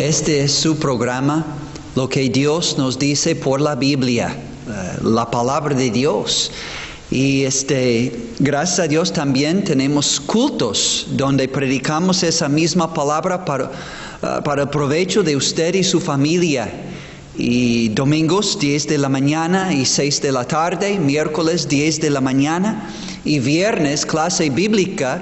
Este es su programa, lo que Dios nos dice por la Biblia, la palabra de Dios. Y gracias a Dios también tenemos cultos donde predicamos esa misma palabra para el provecho de usted y su familia. Y domingos 10 de la mañana y 6 de la tarde, miércoles 10 de la mañana y viernes clase bíblica.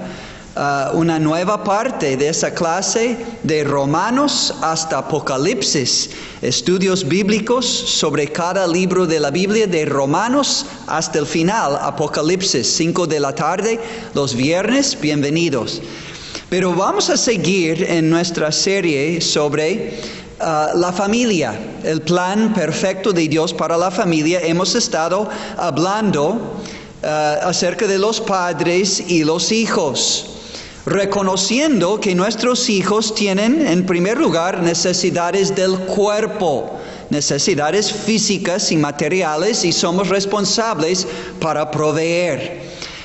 Una nueva parte de esa clase de Romanos hasta Apocalipsis, estudios bíblicos sobre cada libro de la Biblia, de Romanos hasta el final, Apocalipsis, 5 de la tarde, los viernes, bienvenidos. Pero vamos a seguir en nuestra serie sobre la familia, el plan perfecto de Dios para la familia. Hemos estado hablando acerca de los padres y los hijos, reconociendo que nuestros hijos tienen, en primer lugar, necesidades del cuerpo, necesidades físicas y materiales, y somos responsables para proveer.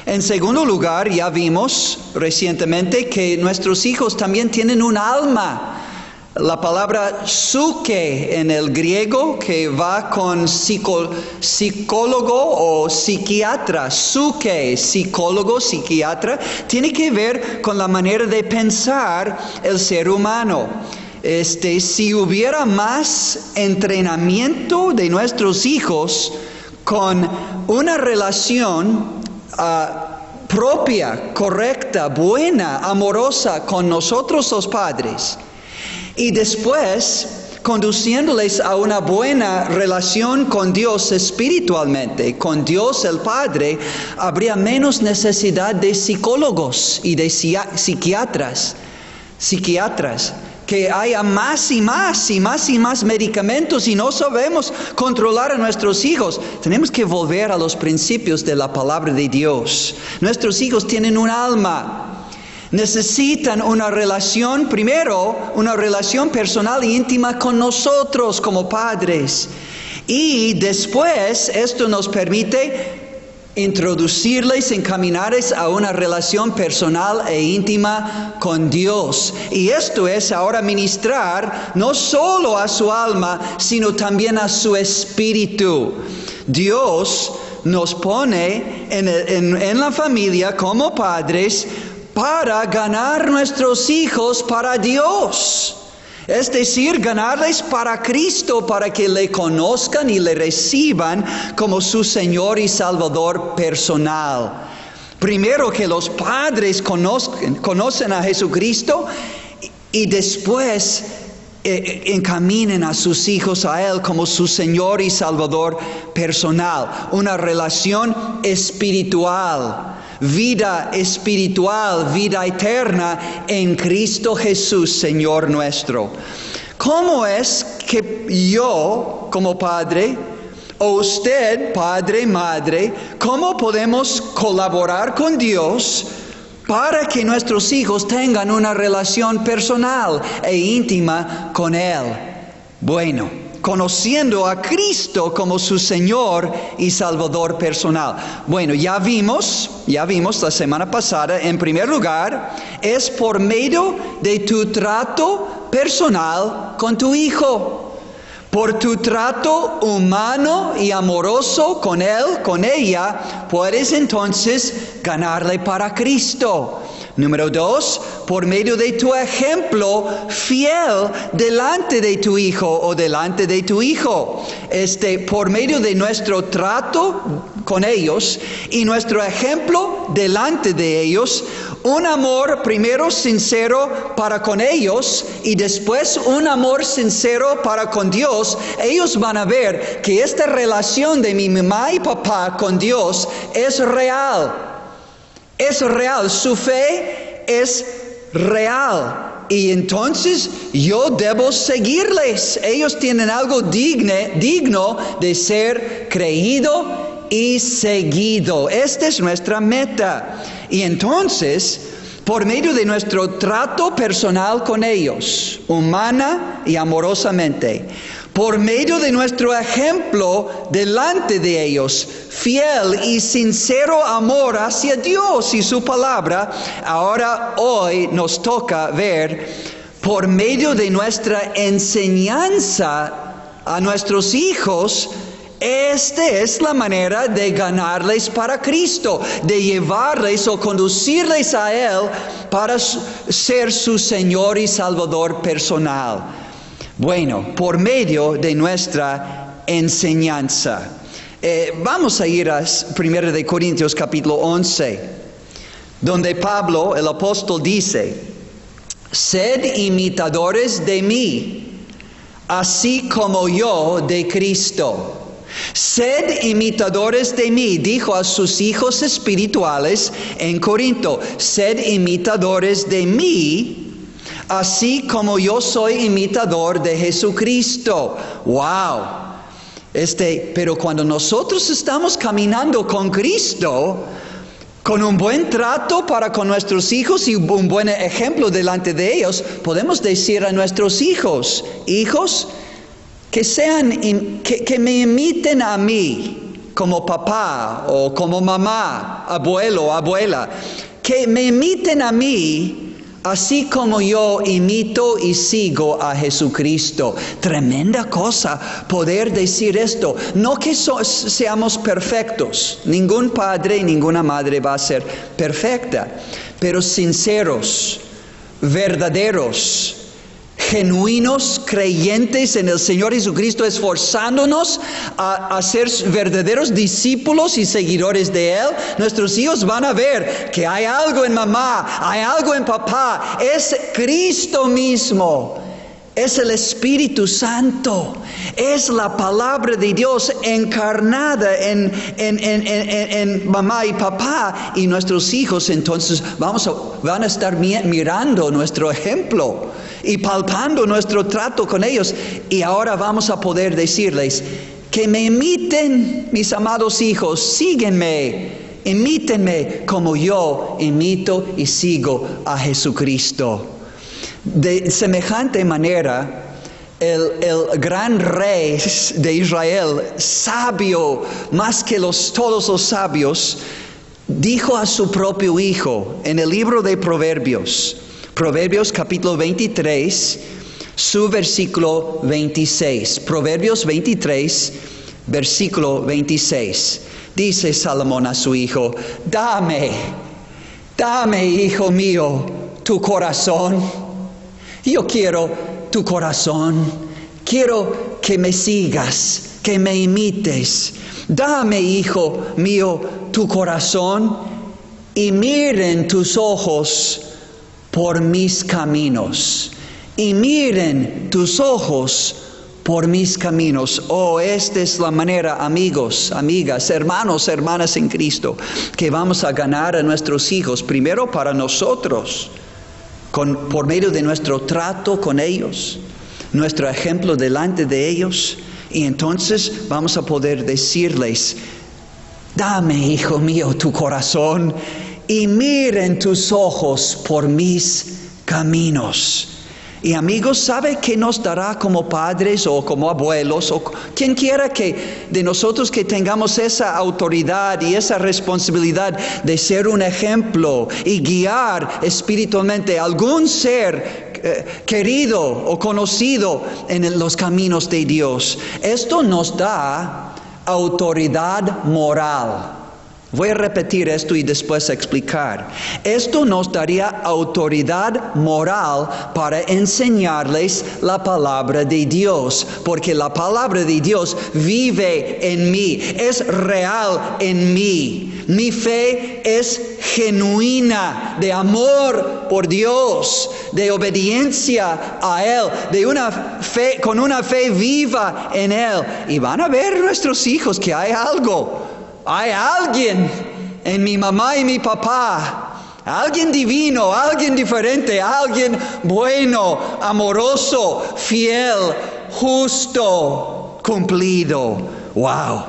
En segundo lugar, ya vimos recientemente que nuestros hijos también tienen un alma. La palabra psuke en el griego, que va con psicólogo o psiquiatra, psuke, psicólogo, psiquiatra, tiene que ver con la manera de pensar el ser humano. Si hubiera más entrenamiento de nuestros hijos con una relación propia, correcta, buena, amorosa con nosotros los padres, y después conduciéndoles a una buena relación con Dios espiritualmente, con Dios el Padre, habría menos necesidad de psicólogos y de psiquiatras, que haya más y más medicamentos y no sabemos controlar a nuestros hijos. Tenemos que volver a los principios de la palabra de Dios. Nuestros hijos tienen un alma. Necesitan una relación, primero, una relación personal e íntima con nosotros como padres. Y después, esto nos permite introducirles, encaminarles a una relación personal e íntima con Dios. Y esto es ahora ministrar no solo a su alma, sino también a su espíritu. Dios nos pone en la familia como padres para ganar nuestros hijos para Dios. Es decir, ganarles para Cristo, para que le conozcan y le reciban como su Señor y Salvador personal. Primero que los padres conocen a Jesucristo y después encaminen a sus hijos a Él como su Señor y Salvador personal. Una relación espiritual. Vida espiritual, vida eterna en Cristo Jesús, Señor nuestro. ¿Cómo es que yo, como padre, o usted, padre, madre, cómo podemos colaborar con Dios para que nuestros hijos tengan una relación personal e íntima con Él? Bueno, conociendo a Cristo como su Señor y Salvador personal. Bueno, ya vimos la semana pasada, en primer lugar, es por medio de tu trato personal con tu hijo. Por tu trato humano y amoroso con él, con ella, puedes entonces ganarle para Cristo. Número 2, por medio de tu ejemplo fiel delante de tu hijo o delante de tu hijo. Por medio de nuestro trato con ellos y nuestro ejemplo delante de ellos, un amor primero sincero para con ellos y después un amor sincero para con Dios. Ellos van a ver que esta relación de mi mamá y papá con Dios es real. Es real, su fe es real. Y entonces yo debo seguirles. Ellos tienen algo digno de ser creído y seguido. Esta es nuestra meta. Y entonces, por medio de nuestro trato personal con ellos, humana y amorosamente, por medio de nuestro ejemplo delante de ellos, fiel y sincero amor hacia Dios y su palabra, ahora hoy nos toca ver por medio de nuestra enseñanza a nuestros hijos. Esta es la manera de ganarles para Cristo, de llevarles o conducirles a Él para ser su Señor y Salvador personal. Bueno, por medio de nuestra enseñanza. Vamos a ir a 1 de Corintios capítulo 11, donde Pablo, el apóstol, dice: sed imitadores de mí, así como yo de Cristo. Sed imitadores de mí, dijo a sus hijos espirituales en Corinto. Sed imitadores de mí, así como yo soy imitador de Jesucristo. ¡Wow! Pero cuando nosotros estamos caminando con Cristo, con un buen trato para con nuestros hijos y un buen ejemplo delante de ellos, podemos decir a nuestros hijos: hijos, que me imiten a mí como papá o como mamá, abuelo o abuela, que me imiten a mí así como yo imito y sigo a Jesucristo. Tremenda cosa poder decir esto. No que seamos perfectos, ningún padre y ninguna madre va a ser perfecta, pero sinceros, verdaderos, genuinos, creyentes en el Señor Jesucristo, esforzándonos a ser verdaderos discípulos y seguidores de Él. Nuestros hijos van a ver que hay algo en mamá, hay algo en papá. Es Cristo mismo, es el Espíritu Santo, es la palabra de Dios encarnada en mamá y papá. Y nuestros hijos entonces van a estar mirando nuestro ejemplo y palpando nuestro trato con ellos. Y ahora vamos a poder decirles: que me imiten, mis amados hijos, síguenme, imítenme como yo imito y sigo a Jesucristo. De semejante manera, el gran rey de Israel, sabio más que todos los sabios, dijo a su propio hijo en el libro de Proverbios capítulo 23, su versículo 26. Proverbios 23, versículo 26. Dice Salomón a su hijo: dame, hijo mío, tu corazón. Yo quiero tu corazón. Quiero que me sigas, que me imites. Dame, hijo mío, tu corazón, y miren tus ojos por mis caminos. Y miren tus ojos por mis caminos. Oh, esta es la manera, amigos, amigas, hermanos, hermanas en Cristo, que vamos a ganar a nuestros hijos. Primero para nosotros, por medio de nuestro trato con ellos, nuestro ejemplo delante de ellos. Y entonces vamos a poder decirles: dame, hijo mío, tu corazón, y miren tus ojos por mis caminos. Y amigos, ¿sabe qué nos dará como padres o como abuelos o quien quiera que de nosotros que tengamos esa autoridad y esa responsabilidad de ser un ejemplo y guiar espiritualmente a algún ser querido o conocido en los caminos de Dios? Esto nos da autoridad moral. Voy a repetir esto y después explicar. Esto nos daría autoridad moral para enseñarles la palabra de Dios, porque la palabra de Dios vive en mí, es real en mí. Mi fe es genuina, de amor por Dios, de obediencia a Él, con una fe viva en Él. Y van a ver nuestros hijos que hay algo. Hay alguien en mi mamá y mi papá, alguien divino, alguien diferente, alguien bueno, amoroso, fiel, justo, cumplido. ¡Wow!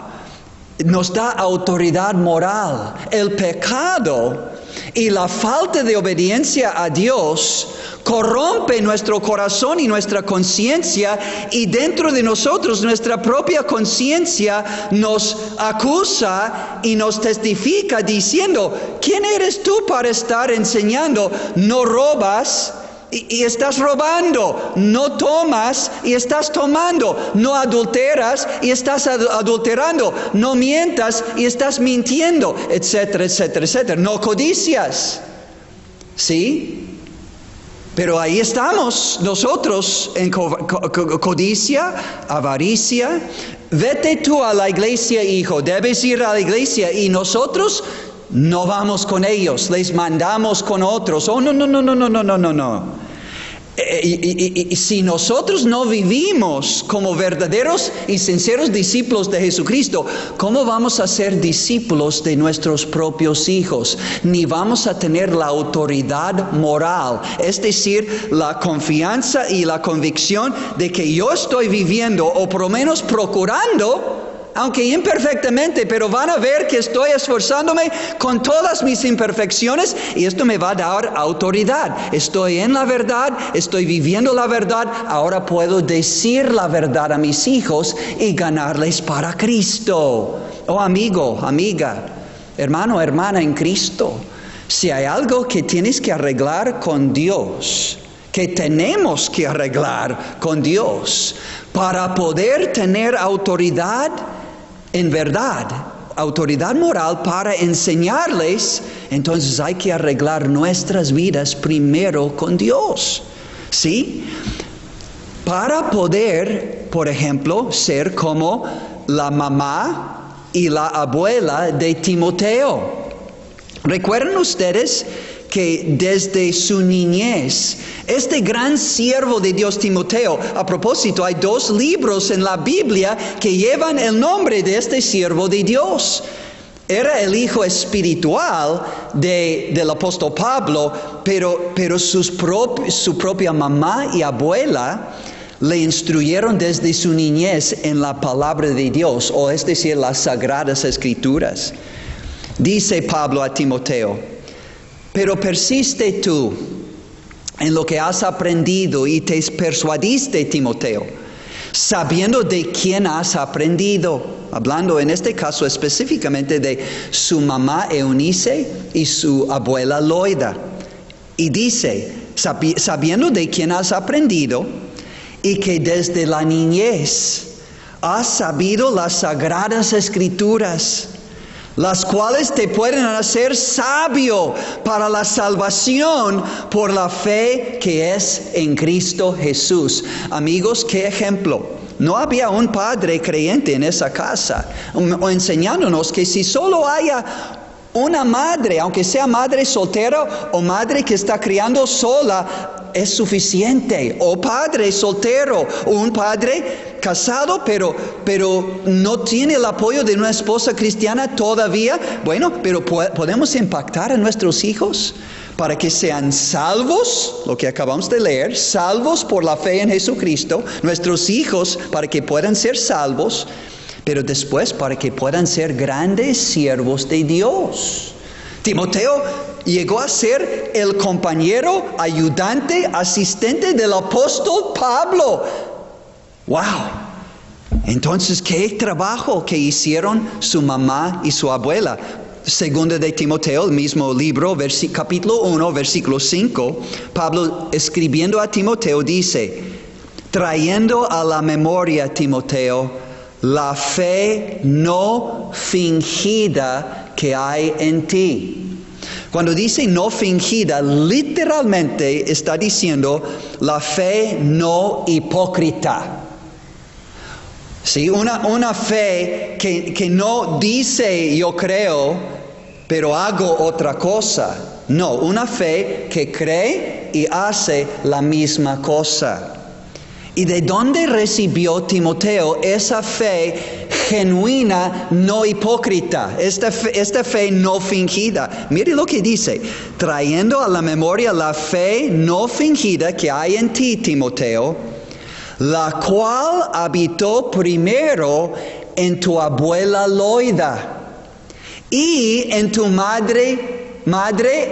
Nos da autoridad moral. El pecado y la falta de obediencia a Dios corrompe nuestro corazón y nuestra conciencia, y dentro de nosotros nuestra propia conciencia nos acusa y nos testifica diciendo: ¿quién eres tú para estar enseñando? No robas, y estás robando, no tomas y estás tomando, no adulteras y estás adulterando, no mientas y estás mintiendo, etcétera, etcétera, etcétera. No codicias, ¿sí? Pero ahí estamos nosotros en codicia, avaricia. Vete tú a la iglesia, hijo, debes ir a la iglesia, y nosotros no vamos con ellos, les mandamos con otros. Oh, no. Y si nosotros no vivimos como verdaderos y sinceros discípulos de Jesucristo, ¿cómo vamos a ser discípulos de nuestros propios hijos? Ni vamos a tener la autoridad moral, es decir, la confianza y la convicción de que yo estoy viviendo, o por lo menos procurando, aunque imperfectamente, pero van a ver que estoy esforzándome con todas mis imperfecciones, y esto me va a dar autoridad. Estoy en la verdad, estoy viviendo la verdad, ahora puedo decir la verdad a mis hijos y ganarles para Cristo. Oh, amigo, amiga, hermano, hermana en Cristo, si hay algo que tienes que arreglar con Dios, que tenemos que arreglar con Dios para poder tener autoridad en verdad, autoridad moral para enseñarles, entonces hay que arreglar nuestras vidas primero con Dios, ¿sí? Para poder, por ejemplo, ser como la mamá y la abuela de Timoteo. ¿Recuerdan ustedes que desde su niñez, este gran siervo de Dios Timoteo, a propósito, hay 2 libros en la Biblia que llevan el nombre de este siervo de Dios? Era el hijo espiritual del apóstol Pablo, pero su propia mamá y abuela le instruyeron desde su niñez en la palabra de Dios, o es decir, las sagradas escrituras. Dice Pablo a Timoteo: pero persiste tú en lo que has aprendido y te persuadiste, Timoteo, sabiendo de quién has aprendido. Hablando en este caso específicamente de su mamá Eunice y su abuela Loida. Y dice, sabiendo de quién has aprendido y que desde la niñez has sabido las sagradas escrituras, las cuales te pueden hacer sabio para la salvación por la fe que es en Cristo Jesús. Amigos, qué ejemplo. No había un padre creyente en esa casa, enseñándonos que si solo haya una madre, aunque sea madre soltera o madre que está criando sola, es suficiente. O padre soltero, o un padre casado, pero no tiene el apoyo de una esposa cristiana todavía. Bueno, pero podemos impactar a nuestros hijos para que sean salvos, lo que acabamos de leer, salvos por la fe en Jesucristo. Nuestros hijos para que puedan ser salvos, pero después para que puedan ser grandes siervos de Dios. Timoteo llegó a ser el compañero, ayudante, asistente del apóstol Pablo. ¡Wow! Entonces, ¿qué trabajo que hicieron su mamá y su abuela? Segunda de Timoteo, el mismo libro, capítulo 1, versículo 5, Pablo escribiendo a Timoteo dice: trayendo a la memoria, Timoteo, la fe no fingida que hay en ti. Cuando dice no fingida, literalmente está diciendo la fe no hipócrita. Sí, una fe que no dice yo creo, pero hago otra cosa. No, una fe que cree y hace la misma cosa. ¿Y de dónde recibió Timoteo esa fe genuina, no hipócrita? Esta fe no fingida. Mire lo que dice: trayendo a la memoria la fe no fingida que hay en ti, Timoteo, la cual habitó primero en tu abuela Loida y en tu madre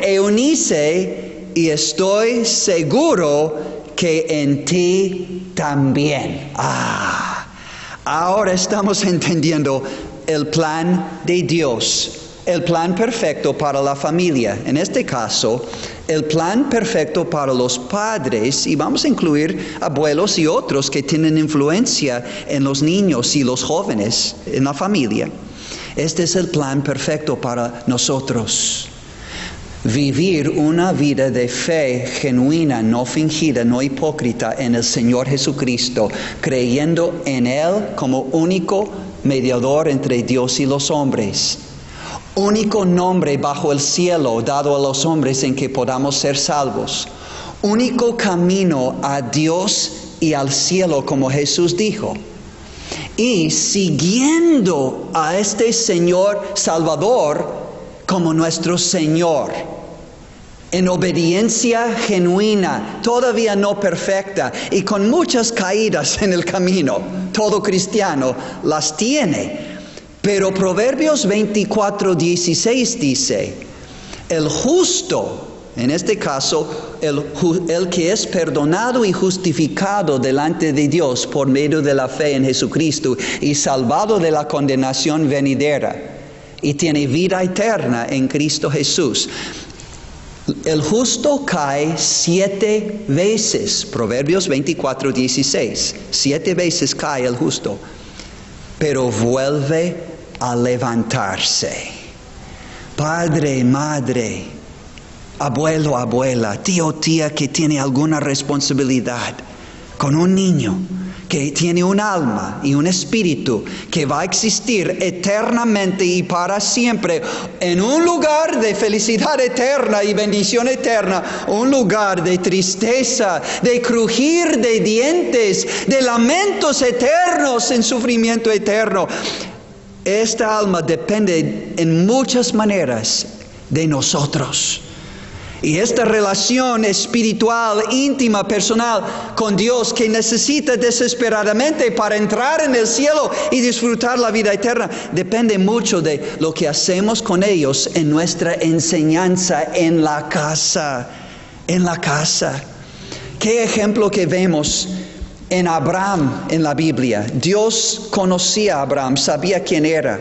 Eunice, y estoy seguro que en ti también. Ahora estamos entendiendo el plan de Dios. el plan perfecto para la familia. En este caso, el plan perfecto para los padres, y vamos a incluir abuelos y otros que tienen influencia en los niños y los jóvenes en la familia. Este es el plan perfecto para nosotros. Vivir una vida de fe genuina, no fingida, no hipócrita en el Señor Jesucristo, creyendo en Él como único mediador entre Dios y los hombres. Único nombre bajo el cielo dado a los hombres en que podamos ser salvos. Único camino a Dios y al cielo, como Jesús dijo. Y siguiendo a este Señor Salvador como nuestro Señor, en obediencia genuina, todavía no perfecta, y con muchas caídas en el camino. Todo cristiano las tiene. Pero Proverbios 24:16 dice, el justo, en este caso, el que es perdonado y justificado delante de Dios por medio de la fe en Jesucristo y salvado de la condenación venidera, y tiene vida eterna en Cristo Jesús. El justo cae 7 veces, Proverbios 24:16, 7 veces cae el justo, pero vuelve a levantarse. Padre, madre, abuelo, abuela, tío, tía que tiene alguna responsabilidad con un niño que tiene un alma y un espíritu que va a existir eternamente y para siempre en un lugar de felicidad eterna y bendición eterna, un lugar de tristeza, de crujir de dientes, de lamentos eternos en sufrimiento eterno. Esta alma depende en muchas maneras de nosotros. Y esta relación espiritual, íntima, personal con Dios que necesita desesperadamente para entrar en el cielo y disfrutar la vida eterna, depende mucho de lo que hacemos con ellos en nuestra enseñanza en la casa. En la casa. ¿Qué ejemplo que vemos en Abraham en la Biblia? Dios conocía a Abraham, sabía quién era.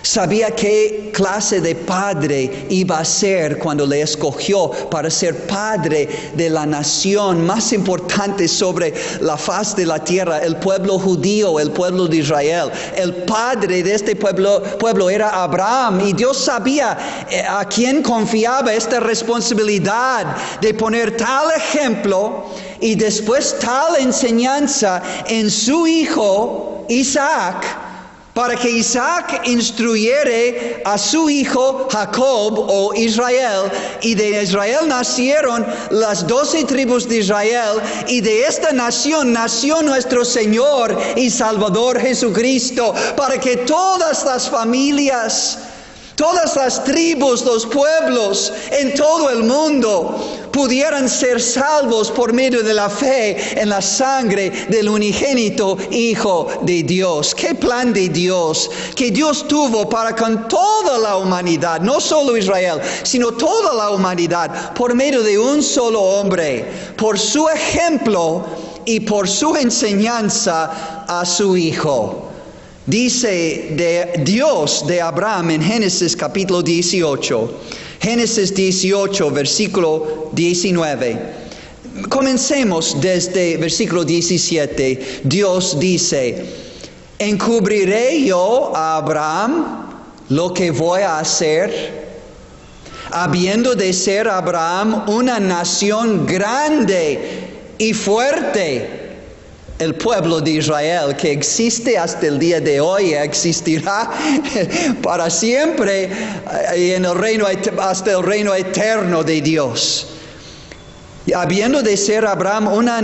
Sabía qué clase de padre iba a ser cuando le escogió para ser padre de la nación más importante sobre la faz de la tierra, el pueblo judío, el pueblo de Israel. El padre de este pueblo era Abraham, y Dios sabía a quién confiaba esta responsabilidad de poner tal ejemplo y después tal enseñanza en su hijo Isaac, para que Isaac instruyere a su hijo Jacob o Israel, y de Israel nacieron las 12 tribus de Israel, y de esta nación nació nuestro Señor y Salvador Jesucristo, para que todas las familias, todas las tribus, los pueblos en todo el mundo pudieran ser salvos por medio de la fe en la sangre del unigénito Hijo de Dios. ¡Qué plan de Dios que Dios tuvo para con toda la humanidad! No solo Israel, sino toda la humanidad, por medio de un solo hombre, por su ejemplo y por su enseñanza a su Hijo. Dice de Dios de Abraham en Génesis capítulo 18. Génesis 18, versículo 19. Comencemos desde versículo 17. Dios dice: ¿encubriré yo a Abraham lo que voy a hacer? Habiendo de ser Abraham una nación grande y fuerte. El pueblo de Israel, que existe hasta el día de hoy, existirá para siempre y en el reino, hasta el reino eterno de Dios. Habiendo de ser Abraham una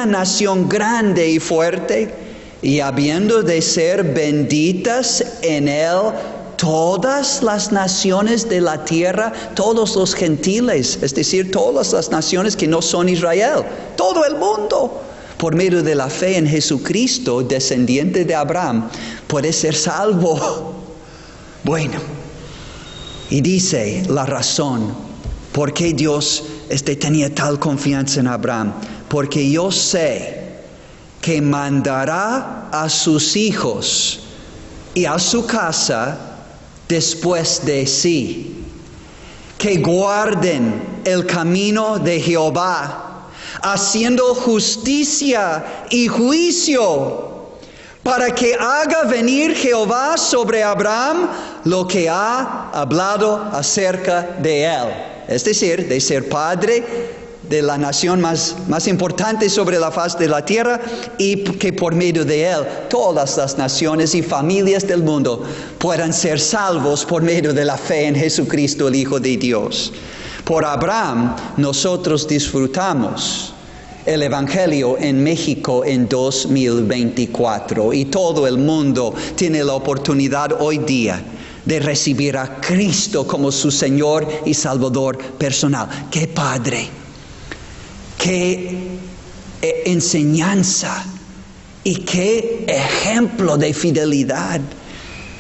nación grande y fuerte, y habiendo de ser benditas en él todas las naciones de la tierra, todos los gentiles, es decir, todas las naciones que no son Israel, todo el mundo, por medio de la fe en Jesucristo, descendiente de Abraham, puede ser salvo. Bueno, y dice la razón por qué Dios tenía tal confianza en Abraham: porque yo sé que mandará a sus hijos y a su casa después de sí, que guarden el camino de Jehová, haciendo justicia y juicio, para que haga venir Jehová sobre Abraham lo que ha hablado acerca de él. Es decir, de ser padre de la nación más importante sobre la faz de la tierra, y que por medio de él todas las naciones y familias del mundo puedan ser salvos por medio de la fe en Jesucristo, el Hijo de Dios. Por Abraham nosotros disfrutamos el Evangelio en México en 2024, y todo el mundo tiene la oportunidad hoy día de recibir a Cristo como su Señor y Salvador personal. ¡Qué padre! ¡Qué enseñanza! ¡Y qué ejemplo de fidelidad!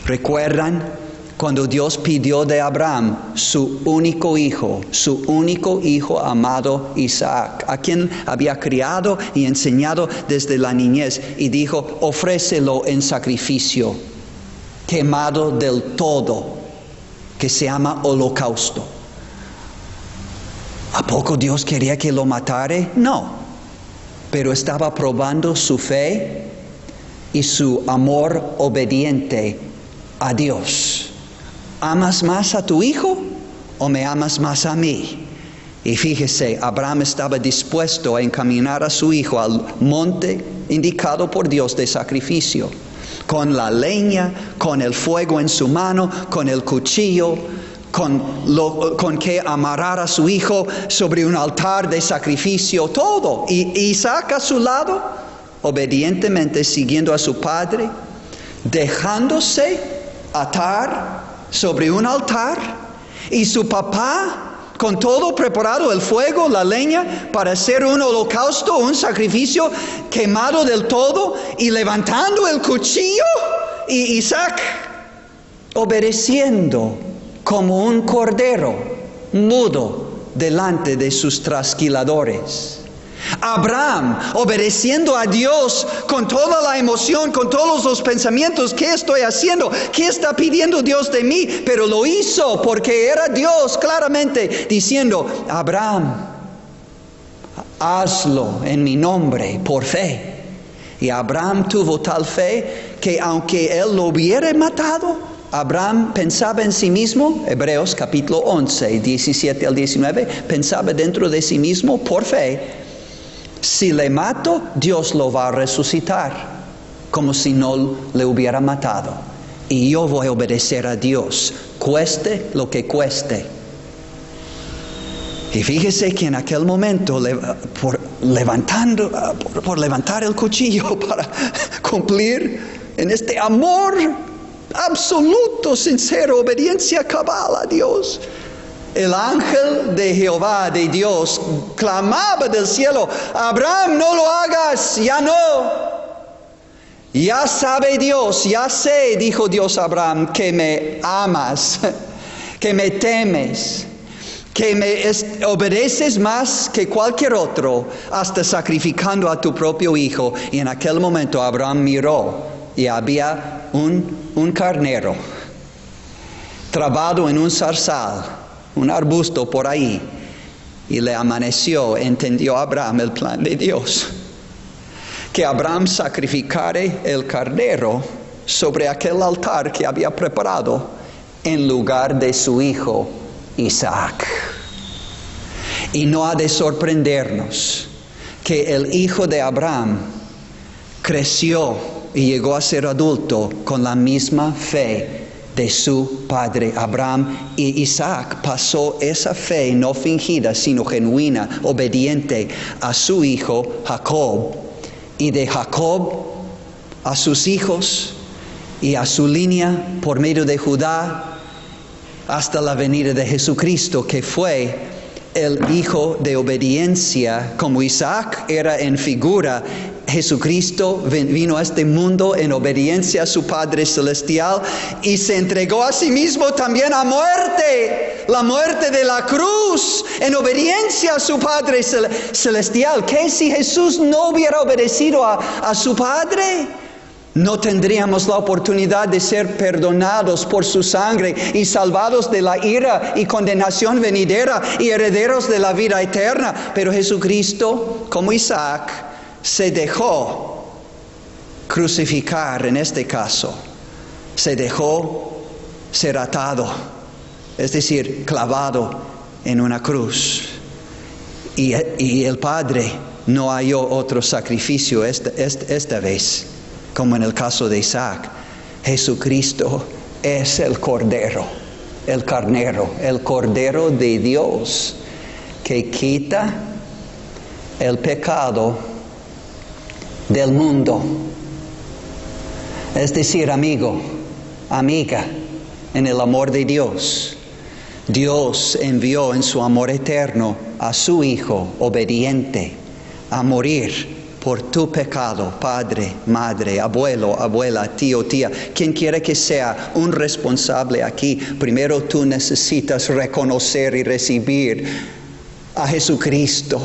¿Recuerdan cuando Dios pidió de Abraham su único hijo amado Isaac, a quien había criado y enseñado desde la niñez, y dijo: ofrécelo en sacrificio, quemado del todo, que se llama holocausto? ¿A poco Dios quería que lo matara? No, pero estaba probando su fe y su amor obediente a Dios. ¿Amas más a tu hijo o me amas más a mí? Y fíjese, Abraham estaba dispuesto a encaminar a su hijo al monte indicado por Dios de sacrificio, con la leña, con el fuego en su mano, con el cuchillo, con que amarrar a su hijo sobre un altar de sacrificio, todo. Y Isaac a su lado, obedientemente siguiendo a su padre, dejándose atar sobre un altar, y su papá con todo preparado, el fuego, la leña, para hacer un holocausto, un sacrificio quemado del todo, y levantando el cuchillo, y Isaac obedeciendo como un cordero mudo delante de sus trasquiladores. Abraham obedeciendo a Dios con toda la emoción, con todos los pensamientos: ¿qué estoy haciendo? ¿Qué está pidiendo Dios de mí? Pero lo hizo porque era Dios claramente diciendo: Abraham, hazlo en mi nombre por fe. Y Abraham tuvo tal fe que aunque él lo hubiera matado, Abraham pensaba en sí mismo, Hebreos capítulo 11, 17 al 19, pensaba dentro de sí mismo por fe: si le mato, Dios lo va a resucitar, como si no le hubiera matado. Y yo voy a obedecer a Dios, cueste lo que cueste. Y fíjese que en aquel momento, por levantar el cuchillo para cumplir en este amor absoluto, sincero, obediencia cabal a Dios, el ángel de Jehová, de Dios, clamaba del cielo: Abraham, no lo hagas, ya no. Ya sabe Dios, ya sé, dijo Dios a Abraham, que me amas, que me temes, que me obedeces más que cualquier otro, hasta sacrificando a tu propio hijo. Y en aquel momento Abraham miró, y había un carnero trabado en un zarzal, un arbusto por ahí, y le amaneció. Entendió Abraham el plan de Dios, que Abraham sacrificara el carnero sobre aquel altar que había preparado en lugar de su hijo Isaac. Y no ha de sorprendernos que el hijo de Abraham creció y llegó a ser adulto con la misma fe de su padre Abraham. Y Isaac pasó esa fe no fingida, sino genuina, obediente a su hijo Jacob, y de Jacob a sus hijos y a su línea por medio de Judá, hasta la venida de Jesucristo, que fue el hijo de obediencia. Como Isaac era en figura, Jesucristo vino a este mundo en obediencia a su Padre Celestial, y se entregó a sí mismo también a muerte, la muerte de la cruz, en obediencia a su Padre Celestial. ¿Qué si Jesús no hubiera obedecido a su Padre? no tendríamos la oportunidad de ser perdonados por su sangre y salvados de la ira y condenación venidera y herederos de la vida eterna. Pero Jesucristo, como Isaac, se dejó crucificar en este caso. Se dejó ser atado, es decir, clavado en una cruz. Y el Padre no halló otro sacrificio esta vez, como en el caso de Isaac. Jesucristo es el Cordero, el carnero, el Cordero de Dios, que quita el pecado del mundo. Es decir, amigo, amiga, en el amor de Dios, Dios envió en su amor eterno a su Hijo obediente a morir por tu pecado, padre, madre, abuelo, abuela, tío, tía, quien quiera que sea un responsable aquí. Primero tú necesitas reconocer y recibir a Jesucristo,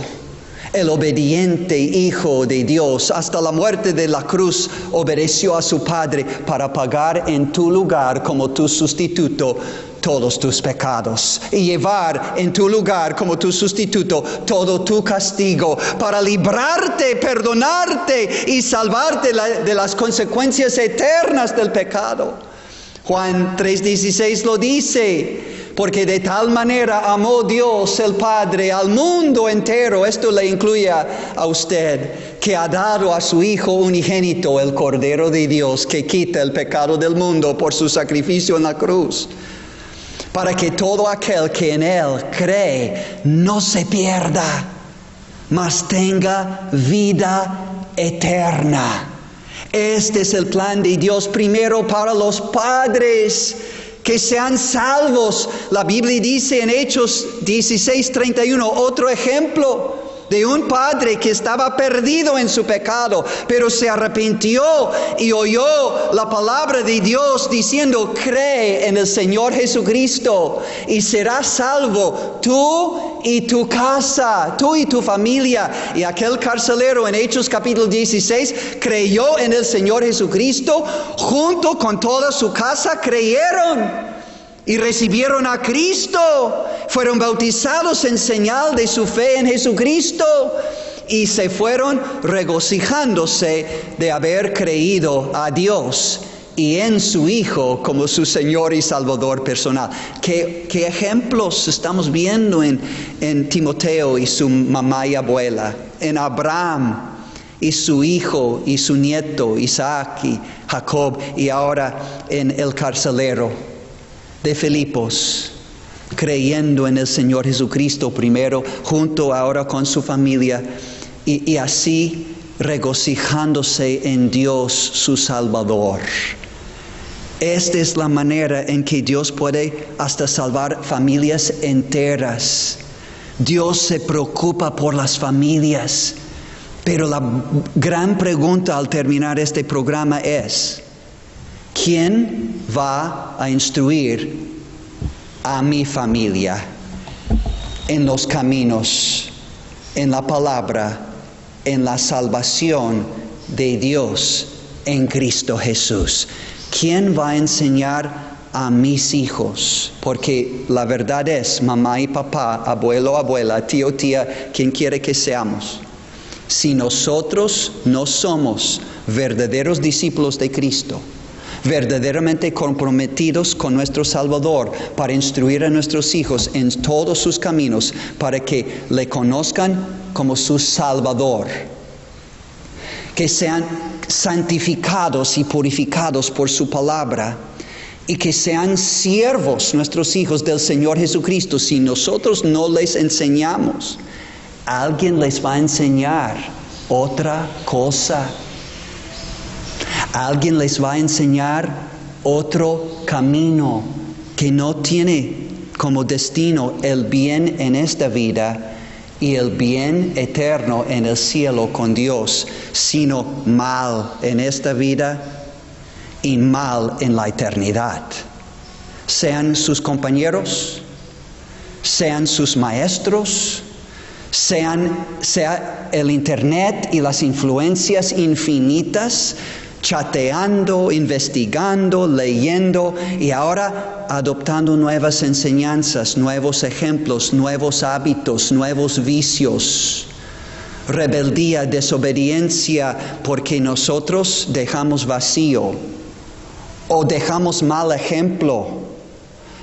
el obediente Hijo de Dios. Hasta la muerte de la cruz obedeció a su Padre para pagar en tu lugar como tu sustituto todos tus pecados y llevar en tu lugar como tu sustituto todo tu castigo, para librarte, perdonarte y salvarte de las consecuencias eternas del pecado. Juan 3:16 lo dice: porque de tal manera amó Dios el Padre al mundo entero, esto le incluye a usted, que ha dado a su Hijo unigénito, el Cordero de Dios, que quita el pecado del mundo por su sacrificio en la cruz, para que todo aquel que en Él cree no se pierda, mas tenga vida eterna. Este es el plan de Dios, primero para los padres, que sean salvos. La Biblia dice en Hechos 16:31, otro ejemplo de un padre que estaba perdido en su pecado, pero se arrepintió y oyó la palabra de Dios diciendo: cree en el Señor Jesucristo y serás salvo tú y tu casa, tú y tu familia. Y aquel carcelero en Hechos capítulo 16 creyó en el Señor Jesucristo, junto con toda su casa creyeron y recibieron a Cristo, fueron bautizados en señal de su fe en Jesucristo y se fueron regocijándose de haber creído a Dios y en su Hijo como su Señor y Salvador personal. ¿Qué ejemplos estamos viendo en Timoteo y su mamá y abuela, en Abraham y su hijo y su nieto Isaac y Jacob, y ahora en el carcelero de Filipos, creyendo en el Señor Jesucristo primero, junto ahora con su familia, y así regocijándose en Dios su Salvador. Esta es la manera en que Dios puede hasta salvar familias enteras. Dios se preocupa por las familias, pero la gran pregunta al terminar este programa es: ¿quién va a instruir a mi familia en los caminos, en la palabra, en la salvación de Dios en Cristo Jesús? ¿Quién va a enseñar a mis hijos? Porque la verdad es, mamá y papá, abuelo, abuela, tío, tía, quien quiere que seamos, si nosotros no somos verdaderos discípulos de Cristo, verdaderamente comprometidos con nuestro Salvador, para instruir a nuestros hijos en todos sus caminos, para que le conozcan como su Salvador, que sean santificados y purificados por su palabra, y que sean siervos nuestros hijos del Señor Jesucristo. Si nosotros no les enseñamos, alguien les va a enseñar otra cosa. Alguien les va a enseñar otro camino que no tiene como destino el bien en esta vida y el bien eterno en el cielo con Dios, sino mal en esta vida y mal en la eternidad. Sean sus compañeros, sean sus maestros, sea el internet y las influencias infinitas chateando, investigando, leyendo y ahora adoptando nuevas enseñanzas, nuevos ejemplos, nuevos hábitos, nuevos vicios. Rebeldía, desobediencia, porque nosotros dejamos vacío o dejamos mal ejemplo.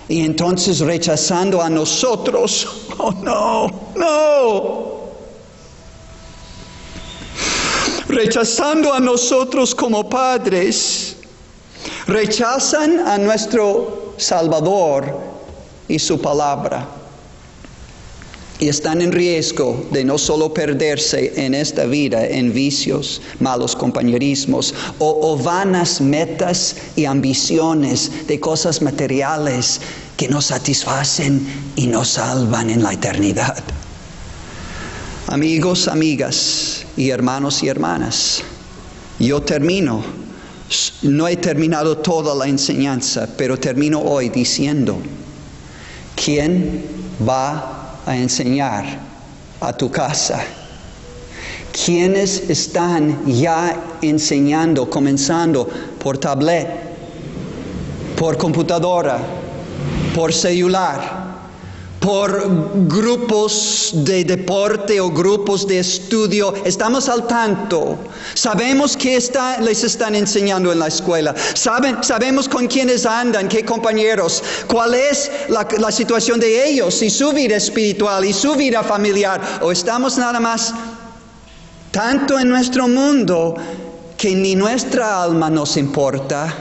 Y entonces rechazando a nosotros, oh no. Rechazando a nosotros como padres, rechazan a nuestro Salvador y su palabra. Y están en riesgo de no solo perderse en esta vida en vicios, malos compañerismos o vanas metas y ambiciones de cosas materiales que nos satisfacen y nos salvan en la eternidad. Amigos, amigas y hermanos y hermanas, yo termino. No he terminado toda la enseñanza, pero termino hoy diciendo, ¿quién va a enseñar a tu casa? ¿Quiénes están ya enseñando, comenzando por tablet, por computadora, por celular, por grupos de deporte o grupos de estudio? Estamos al tanto. Sabemos qué les están enseñando en la escuela. Sabemos con quiénes andan, qué compañeros, cuál es la situación de ellos y su vida espiritual y su vida familiar. O estamos nada más tanto en nuestro mundo que ni nuestra alma nos importa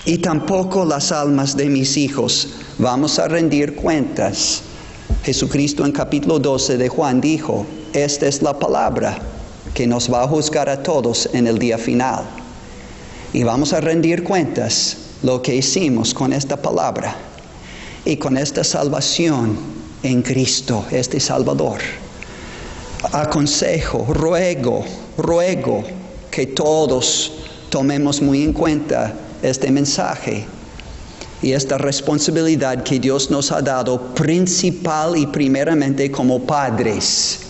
y tampoco las almas de mis hijos. Vamos a rendir cuentas. Jesucristo en capítulo 12 de Juan dijo, esta es la palabra que nos va a juzgar a todos en el día final. Y vamos a rendir cuentas lo que hicimos con esta palabra y con esta salvación en Cristo, este Salvador. Aconsejo, ruego que todos tomemos muy en cuenta este mensaje y esta responsabilidad que Dios nos ha dado principal y primeramente como padres.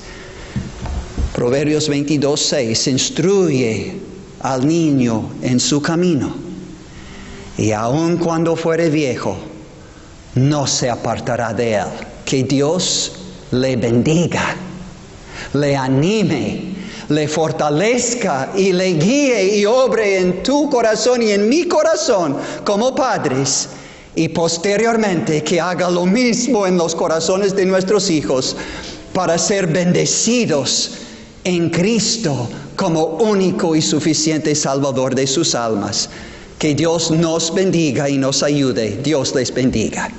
Proverbios 22:6, instruye al niño en su camino y aun cuando fuere viejo no se apartará de él. Que Dios le bendiga, le anime, le fortalezca y le guíe y obre en tu corazón y en mi corazón como padres, y posteriormente que haga lo mismo en los corazones de nuestros hijos para ser bendecidos en Cristo como único y suficiente Salvador de sus almas. Que Dios nos bendiga y nos ayude. Dios les bendiga.